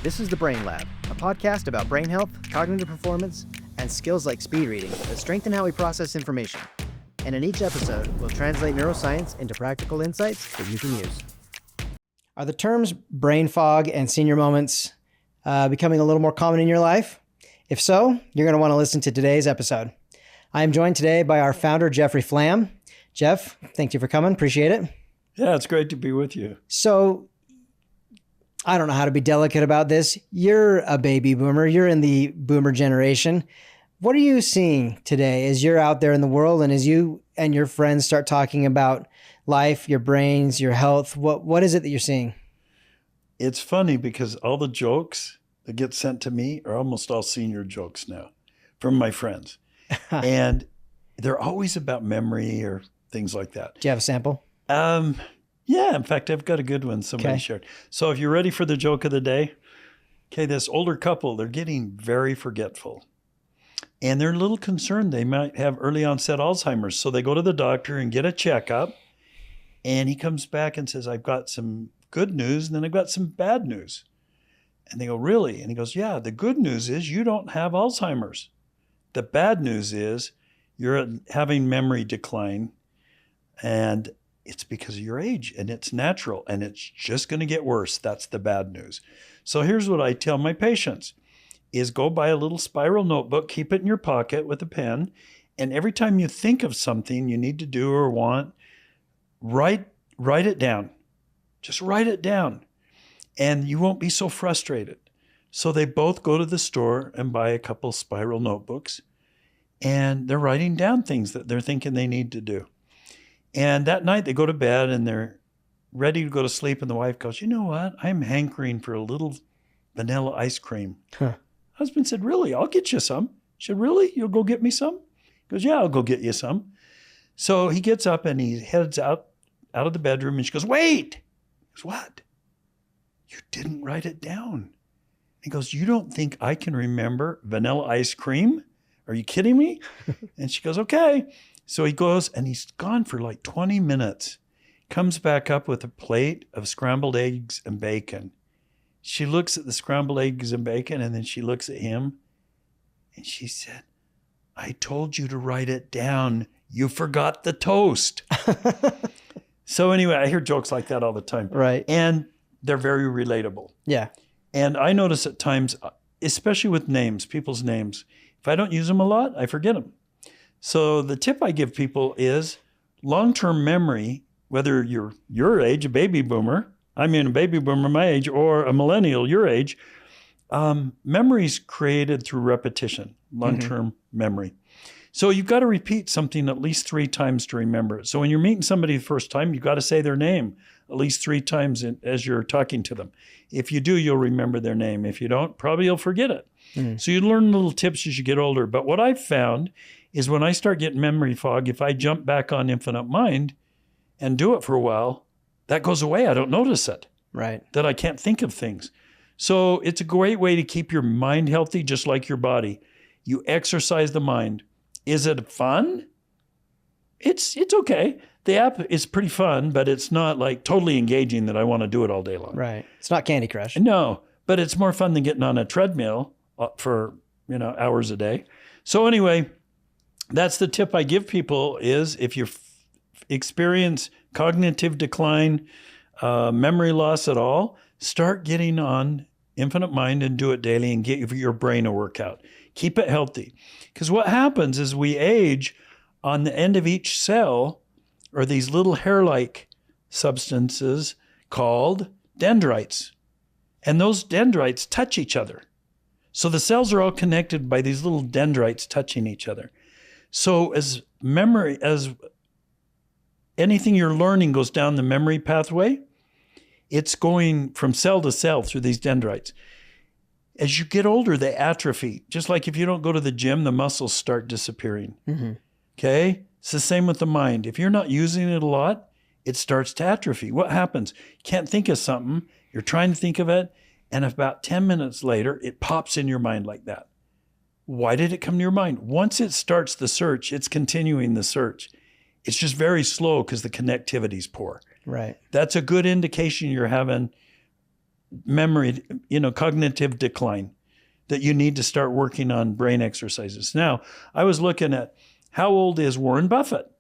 This is The Brain Lab, a podcast about brain health, cognitive performance, and skills like speed reading that strengthen how we process information. And in each episode, we'll translate neuroscience into practical insights that you can use. Are the terms brain fog and senior moments becoming a little more common in your life? If so, you're going to want to listen to today's episode. I am joined today by our founder, Jeffrey Flam. Jeff, thank you for coming. Appreciate it. Yeah, it's great to be with you. So, I don't know how to be delicate about this. You're a baby boomer. You're in the boomer generation. What are you seeing today as you're out there in the world and as you and your friends start talking about life, your brains, your health? What is it that you're seeing? It's funny because all the jokes that get sent to me are almost all senior jokes now from my friends. And they're always about memory or things like that. Do you have a sample? Yeah, in fact, I've got a good one somebody shared. So if you're ready for the joke of the day, this older couple, they're getting very forgetful. And they're a little concerned they might have early onset Alzheimer's. So they go to the doctor and get a checkup. And he comes back and says, I've got some good news and then I've got some bad news. And they go, really? And he goes, yeah, the good news is you don't have Alzheimer's. The bad news is you're having memory decline. And it's because of your age and it's natural and it's just going to get worse. That's the bad news. So here's what I tell my patients is go buy a little spiral notebook, keep it in your pocket with a pen. And every time you think of something you need to do or want, write it down. Just write it down and you won't be so frustrated. So they both go to the store and buy a couple spiral notebooks and they're writing down things that they're thinking they need to do. And that night they go to bed and they're ready to go to sleep. And the wife goes, you know what? I'm hankering for a little vanilla ice cream. Husband said, really? I'll get you some. She said, really? You'll go get me some? He goes, yeah, I'll go get you some. So he gets up and he heads out of the bedroom and she goes, wait. He goes, what? You didn't write it down. He goes, you don't think I can remember vanilla ice cream? Are you kidding me? And she goes, okay. So he goes and he's gone for like 20 minutes, comes back up with a plate of scrambled eggs and bacon. She looks at the scrambled eggs and bacon and then she looks at him and she said, I told you to write it down. You forgot the toast. So anyway, I hear jokes like that all the time. Right. And they're very relatable. Yeah. And I notice at times, especially with names, people's names, if I don't use them a lot, I forget them. So the tip I give people is long-term memory, whether you're your age, a baby boomer, a baby boomer my age, or a millennial your age, memory's created through repetition, long-term memory. So you've got to repeat something at least 3 times to remember it. So when you're meeting somebody the first time, you've got to say their name at least 3 times as you're talking to them. If you do, you'll remember their name. If you don't, probably you'll forget it. So you learn little tips as you get older. But what I've found is when I start getting memory fog, if I jump back on Infinite Mind and do it for a while, that goes away. I don't notice it. Right. That I can't think of things. So it's a great way to keep your mind healthy, just like your body. You exercise the mind. Is it fun? It's okay. The app is pretty fun, but it's not like totally engaging that I want to do it all day long. Right. It's not Candy Crush. No, but it's more fun than getting on a treadmill for, hours a day. So anyway, that's the tip I give people is if you experience cognitive decline, memory loss at all, start getting on Infinite Mind and do it daily and get your brain a workout. Keep it healthy. Because what happens is we age, on the end of each cell are these little hair-like substances called dendrites. And those dendrites touch each other. So the cells are all connected by these little dendrites touching each other. So as anything you're learning goes down the memory pathway, it's going from cell to cell through these dendrites. As you get older, they atrophy. Just like if you don't go to the gym, the muscles start disappearing. Okay? It's the same with the mind. If you're not using it a lot, it starts to atrophy. What happens? You can't think of something. You're trying to think of it. And about 10 minutes later, it pops in your mind like that. Why did it come to your mind? Once it starts the search, it's continuing the search. It's just very slow because the connectivity is poor. Right. That's a good indication you're having memory, cognitive decline, that you need to start working on brain exercises. Now, I was looking at how old is Warren Buffett?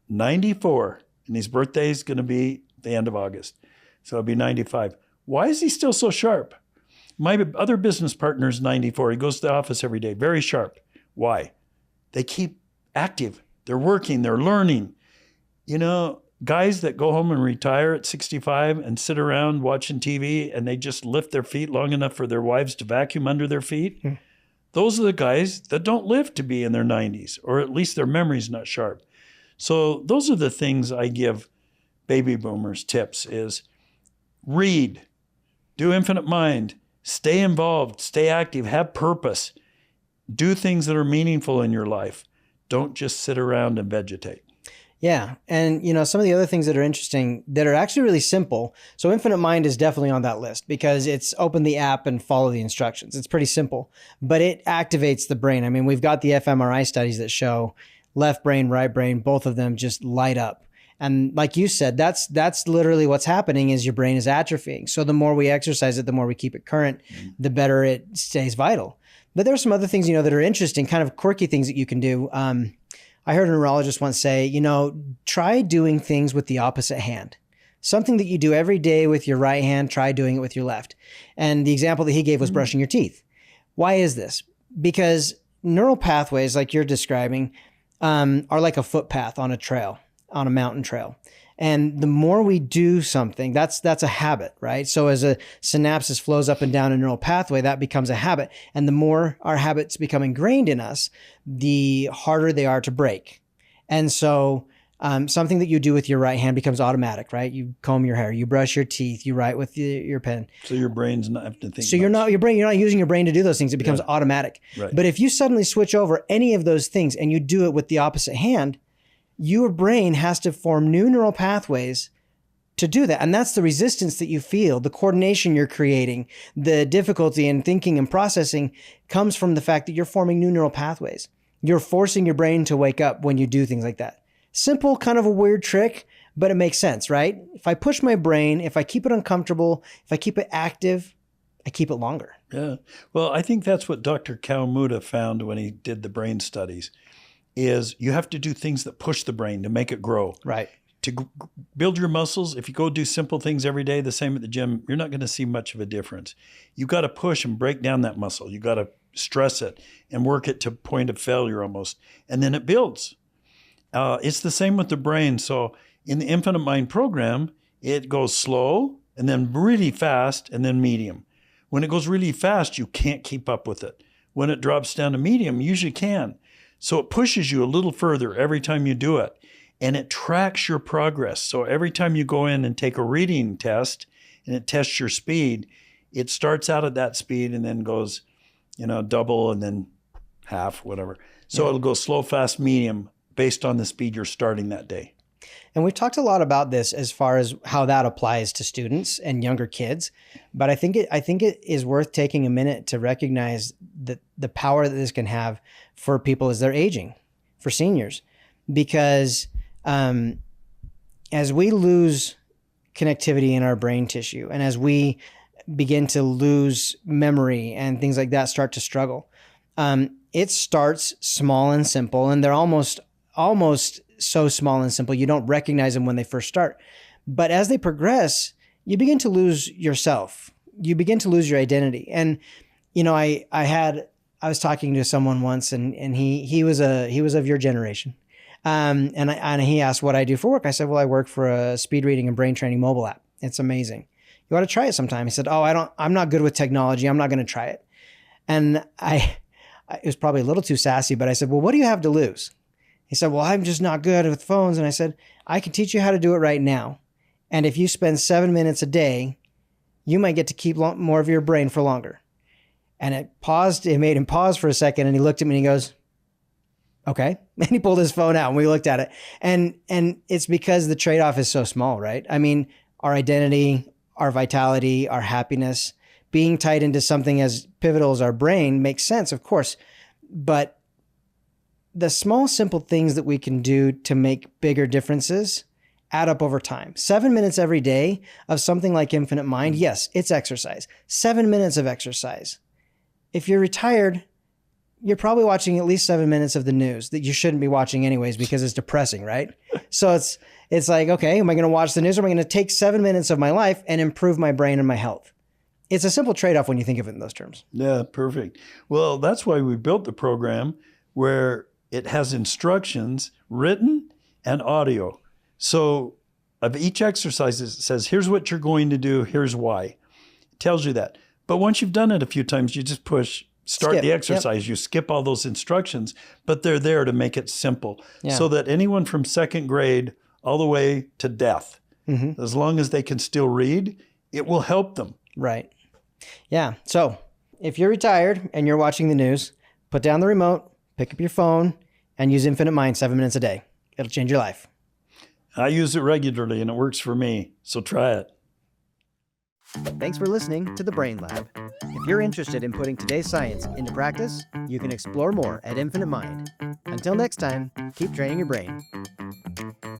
94. And his birthday is going to be the end of August. So it'll be 95. Why is he still so sharp? My other business partner is 94. He goes to the office every day, very sharp. Why? They keep active. They're working, they're learning. Guys that go home and retire at 65 and sit around watching TV and they just lift their feet long enough for their wives to vacuum under their feet, those are the guys that don't live to be in their 90s, or at least their memory's not sharp. So those are the things I give baby boomers tips is read, do infinite mind, stay involved, stay active, have purpose, do things that are meaningful in your life. Don't just sit around and vegetate. Yeah. And, some of the other things that are interesting that are actually really simple. So Infinite Mind is definitely on that list because it's open the app and follow the instructions. It's pretty simple, but it activates the brain. I mean, we've got the fMRI studies that show left brain, right brain, both of them just light up. And like you said, that's literally what's happening is your brain is atrophying. So the more we exercise it, the more we keep it current, the better it stays vital. But there are some other things, that are interesting, kind of quirky things that you can do. I heard a neurologist once say, try doing things with the opposite hand. Something that you do every day with your right hand, try doing it with your left. And the example that he gave was brushing your teeth. Why is this? Because neural pathways, like you're describing, are like a footpath on a trail, on a mountain trail. And the more we do something, that's a habit, right? So as a synapses flows up and down a neural pathway, that becomes a habit. And the more our habits become ingrained in us, the harder they are to break. And so something that you do with your right hand becomes automatic, right? You comb your hair, you brush your teeth, you write with your pen. So your brain's not have to think. So you're not using your brain to do those things. It becomes automatic. Right. But if you suddenly switch over any of those things and you do it with the opposite hand, your brain has to form new neural pathways to do that. And that's the resistance that you feel, the coordination you're creating, the difficulty in thinking and processing comes from the fact that you're forming new neural pathways. You're forcing your brain to wake up when you do things like that. Simple, kind of a weird trick, but it makes sense, right? If I push my brain, if I keep it uncomfortable, if I keep it active, I keep it longer. Yeah. Well, I think that's what Dr. Kawamuda found when he did the brain studies. Is you have to do things that push the brain to make it grow. Right. To build your muscles, if you go do simple things every day, the same at the gym, you're not going to see much of a difference. You got to push and break down that muscle. You got to stress it and work it to point of failure almost. And then it builds. It's the same with the brain. So in the Infinite Mind program, it goes slow and then really fast and then medium. When it goes really fast, you can't keep up with it. When it drops down to medium, you usually can. So it pushes you a little further every time you do it, and it tracks your progress. So every time you go in and take a reading test and it tests your speed, it starts out at that speed and then goes, double and then half, whatever. So it'll go slow, fast, medium based on the speed you're starting that day. And we've talked a lot about this as far as how that applies to students and younger kids. But I think it is worth taking a minute to recognize that the power that this can have for people as they're aging, for seniors. Because as we lose connectivity in our brain tissue and as we begin to lose memory and things like that start to struggle, it starts small and simple, and they're almost so small and simple, you don't recognize them when they first start. But as they progress, you begin to lose yourself. You begin to lose your identity. And, I was talking to someone once and he was of your generation. And he asked what I do for work. I said, well, I work for a speed reading and brain training mobile app. It's amazing. You ought to try it sometime. He said, I'm not good with technology. I'm not going to try it. And it was probably a little too sassy, but I said, well, what do you have to lose? He said, well, I'm just not good with phones. And I said, I can teach you how to do it right now. And if you spend 7 minutes a day, you might get to keep more of your brain for longer. And it made him pause for a second. And he looked at me and he goes, okay. And he pulled his phone out and we looked at it. And it's because the trade-off is so small, right? I mean, our identity, our vitality, our happiness, being tied into something as pivotal as our brain makes sense, of course. But the small, simple things that we can do to make bigger differences add up over time. 7 minutes every day of something like Infinite Mind, yes, it's exercise. 7 minutes of exercise. If you're retired, you're probably watching at least 7 minutes of the news that you shouldn't be watching anyways because it's depressing, right? So it's like, okay, am I going to watch the news or am I going to take 7 minutes of my life and improve my brain and my health? It's a simple trade-off when you think of it in those terms. Yeah, perfect. Well, that's why we built the program where it has instructions written and audio. So of each exercise, it says, here's what you're going to do, here's why. It tells you that. But once you've done it a few times, you just push start the exercise. Yep. You skip all those instructions, but they're there to make it simple so that anyone from second grade all the way to death, as long as they can still read, it will help them. Right. Yeah. So if you're retired and you're watching the news, put down the remote, pick up your phone, and use Infinite Mind 7 minutes a day. It'll change your life. I use it regularly and it works for me. So try it. Thanks for listening to The Brain Lab. If you're interested in putting today's science into practice, you can explore more at Infinite Mind. Until next time, keep training your brain.